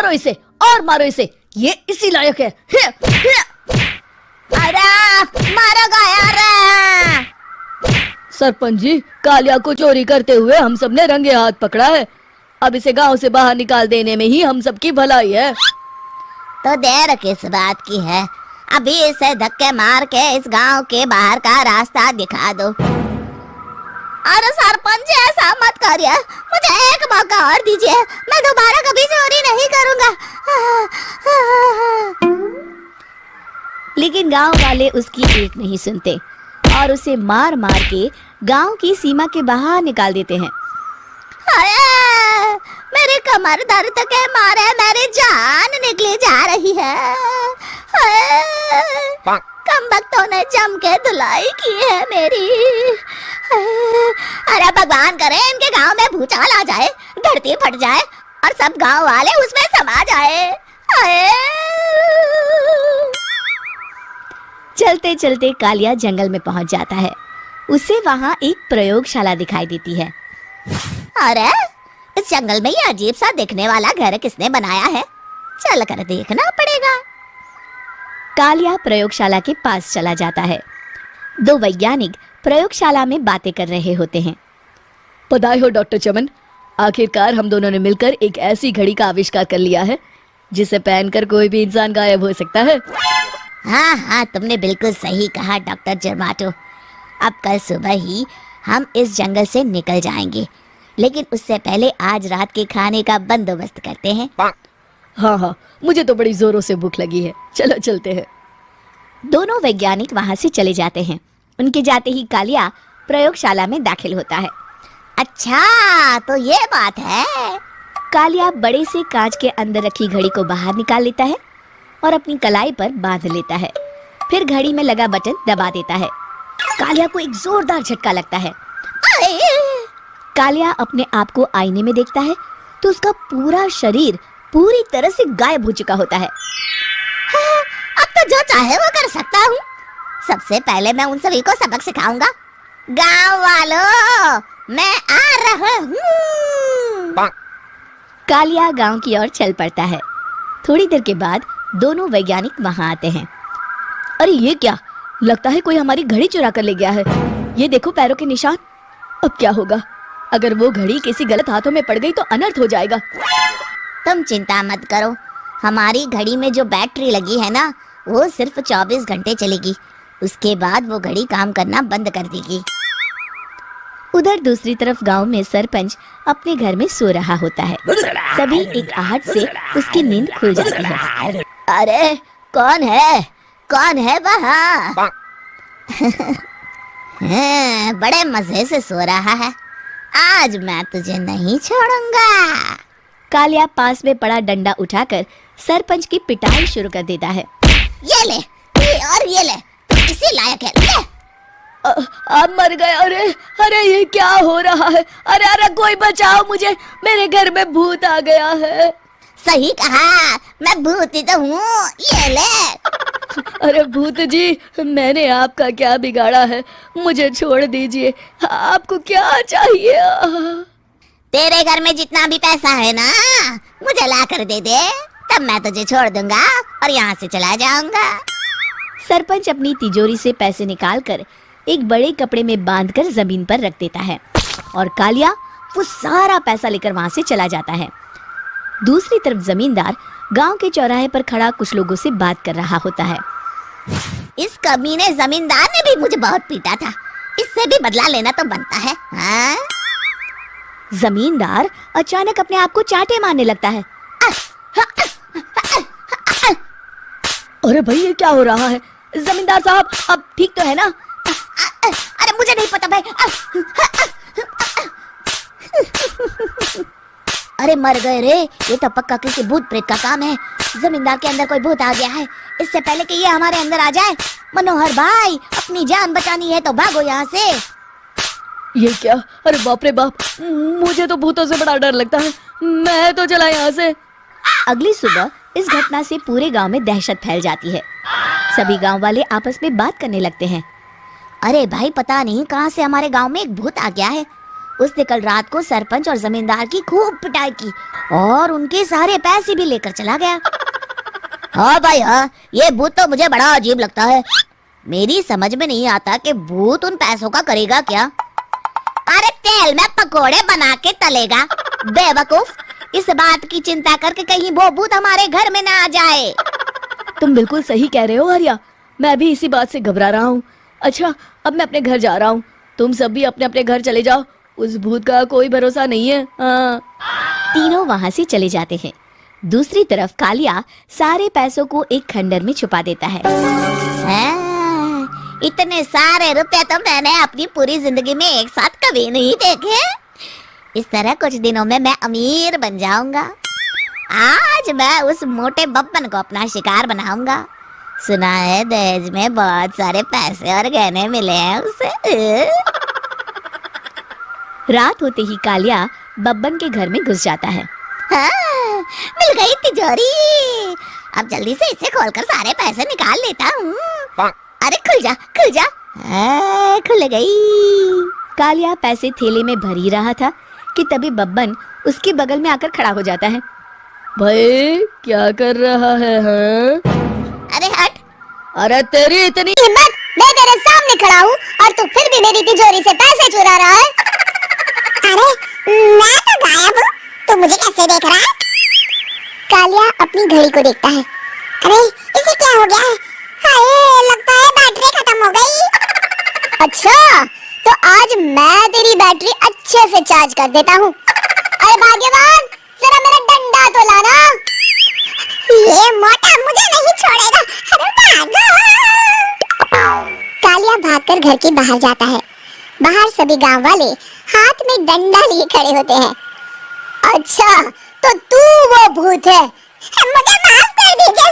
मारो इसे और मारो इसे, ये इसी लायक है। अरे मारो गया। सरपंच जी, कालिया को चोरी करते हुए हम सब ने रंगे हाथ पकड़ा है। अब इसे गांव से बाहर निकाल देने में ही हम सबकी भलाई है। तो देर किस बात की है, अभी इसे धक्के मार के इस गांव के बाहर का रास्ता दिखा दो। अरे सरपंच जी, ऐसा मत करिए, मुझे एक मौका और दीजिए, मैं दोबारा कभी चोरी नहीं करूंगा। लेकिन गांव वाले उसकी एक नहीं सुनते और उसे मार मार के गांव की सीमा के बाहर निकाल देते हैं। मेरी कमर दर्द के मारे मेरी जान निकली जा रही है। कमबख्तों ने जम के धुलाई की है मेरी। अरे भगवान करे इनके गांव में भूचाल आ जाए, धरती फट जाए और सब गांव वाले उसमें समा जाए। चलते चलते कालिया जंगल में पहुंच जाता है। उसे वहां एक प्रयोगशाला दिखाई देती है। अरे इस जंगल में ये अजीब सा दिखने वाला घर किसने बनाया है, चल कर देखना पड़ेगा। कालिया प्रयोगशाला के पास चला जाता है। दो वैज्ञानिक प्रयोगशाला में बातें कर रहे होते हैं। बधाई हो डॉक्टर चमन, आखिरकार हम दोनों ने मिलकर एक ऐसी घड़ी का आविष्कार कर लिया है जिसे पहनकर कोई भी इंसान गायब हो सकता है। हाँ हाँ, तुमने बिल्कुल सही कहा डॉक्टर जर्माटो। अब कल सुबह ही हम इस जंगल से निकल जाएंगे, लेकिन उससे पहले आज रात के खाने का बंदोबस्त करते हैं। हाँ हाँ, मुझे तो बड़ी जोरों से भूख लगी है, चलो चलते हैं। दोनों वैज्ञानिक वहां से चले जाते हैं। उनके जाते ही कालिया प्रयोगशाला में दाखिल होता है। अच्छा तो ये बात है। कालिया बड़े से कांच के अंदर रखी घड़ी को बाहर निकाल लेता है और अपनी कलाई पर बांध लेता है। फिर घड़ी में लगा बटन दबा देता है। कालिया को एक जोरदार झटका लगता है। कालिया अपने आप को आईने में देखता है तो उसका पूरा शरीर पूरी तरह से गायब हो चुका होता है। अब तो जो चाहे वो कर सकता हूँ। सबसे पहले मैं उन सभी को सबक सिखाऊंगा। गांव वालों, मैं आ रहा हूँ। कालिया गांव की ओर चल पड़ता है। थोड़ी देर के बाद दोनों वैज्ञानिक वहां आते हैं। अरे ये क्या, लगता है कोई हमारी घड़ी चुरा कर ले गया है। ये देखो पैरों के निशान। अब क्या होगा, अगर वो घड़ी किसी गलत हाथों में पड़ गई तो अनर्थ हो जाएगा। तुम चिंता मत करो, हमारी घड़ी में जो बैटरी लगी है ना, वो सिर्फ 24 घंटे चलेगी। उसके बाद वो घड़ी काम करना बंद कर देगी। उधर दूसरी तरफ गांव में सरपंच अपने घर में सो रहा होता है। तभी एक आहट से उसकी नींद खुल जाती है। अरे कौन है वहाँ? बड़े मजे से सो रहा है, आज मैं तुझे नहीं छोड़ूंगा। कालिया पास में पड़ा डंडा उठाकर सरपंच की पिटाई शुरू कर देता है। ये ले, ये ले, इसी लायक है, ले। आप मर गए। अरे अरे ये क्या हो रहा है? अरे अरे कोई बचाओ मुझे, मेरे घर में भूत आ गया है। सही कहा, मैं भूत ही तो हूँ, ये ले। अरे भूत जी, मैंने आपका क्या बिगाड़ा है, मुझे छोड़ दीजिए। आपको क्या चाहिए? तेरे घर में जितना भी पैसा है ना, मुझे ला कर दे दे, तब मैं तुझे छोड़ दूंगा और यहाँ से चला जाऊंगा। सरपंच अपनी तिजोरी से पैसे निकालकर एक बड़े कपड़े में बांधकर जमीन पर रख देता है और कालिया वो सारा पैसा लेकर वहां से चला जाता है। दूसरी तरफ जमींदार गांव के चौराहे पर खड़ा कुछ लोगों से बात कर रहा होता है। इस कमीने जमींदार ने भी मुझे बहुत पीटा था, इससे भी बदला लेना तो बनता है। हाँ? जमींदार अचानक अपने आप को चांटे मारने लगता है। अरे भाई ये क्या हो रहा है? जमींदार साहब आप ठीक तो है ना? अरे मुझे नहीं पता भाई। अरे मर गए रे, ये तो पक्का किसी भूत प्रेत का काम है। जमींदार के अंदर कोई भूत आ गया है, इससे पहले कि ये हमारे अंदर आ जाए। मनोहर भाई, अपनी जान बचानी है तो भागो यहाँ से। ये क्या? अरे बाप रे बाप, मुझे तो भूतों से बड़ा डर लगता है, मैं तो चला यहाँ से। अगली सुबह इस घटना से पूरे गांव में दहशत फैल जाती है। सभी गांव वाले आपस में बात करने लगते हैं। अरे भाई, पता नहीं कहां से हमारे गांव में एक भूत आ गया है। उसने कल रात को सरपंच और जमींदार की खूब पिटाई की और उनके सारे पैसे भी लेकर चला गया। हाँ भाई हाँ, ये भूत तो मुझे बड़ा अजीब लगता है। मेरी समझ में नहीं आता कि भूत उन पैसों का करेगा क्या। अरे तेल में पकोड़े बना के तलेगा। बेवकूफ, इस बात की चिंता करके कहीं वो भूत हमारे घर में ना आ जाए। तुम बिल्कुल सही कह रहे हो आर्या, मैं भी इसी बात से घबरा रहा हूँ। अच्छा, अब मैं अपने घर जा रहा हूँ, तुम सब भी अपने अपने घर चले जाओ, उस भूत का कोई भरोसा नहीं है। हाँ। तीनों वहां से चले जाते हैं। दूसरी तरफ कालिया सारे पैसों को एक खंडर में छुपा देता है। इतने सारे रुपए तो मैंने अपनी पूरी जिंदगी में एक साथ कभी नहीं देखे। इस तरह कुछ दिनों में मैं अमीर बन जाऊंगा। आज मैं उस मोटे बब्बन को अपना शिकार बनाऊंगा। सुना है दहेज में बहुत सारे पैसे और गहने मिले हैं उसे। रात होते ही कालिया बब्बन के घर में घुस जाता है। हाँ, मिल गई तिजोरी। अब जल्दी से इसे खोलकर सारे पैसे निकाल लेता हूँ। अरे खुल जा खुल जा। खुल गई। कालिया पैसे थैले में भर ही रहा था कि तभी बब्बन उसके बगल में आकर खड़ा हो जाता है। भाई क्या कर रहा है हाँ? अरे हट। अरे तेरी इतनी हिम्मत, मैं तेरे सामने खड़ा हूँ और तू फिर भी मेरी तिजोरी से पैसे चुरा रहा है। अरे मैं तो गायब हूँ, तू मुझे कैसे देख रहा है? कालिया अपनी घड़ी को देखता है। अरे इसे क्या हो गया है? हाय, लगता है बैटरी खत्म हो गई। अच्छा, तो आज मैं तेरी बैटरी अच्छे से चार्ज कर देता हूँ। अरे भाग्यवान, जरा मेरा डंडा तो लाना। ये मोटा मुझे नहीं छोड़ेगा। अरे भागो। कालिया भागकर घर के बाहर जाता है। बाहर सभी गांव वाले हाथ में डंडा लिए खड़े होते हैं। अच्छा, तो तू वो भूत है। मुझे माफ कर दीजिए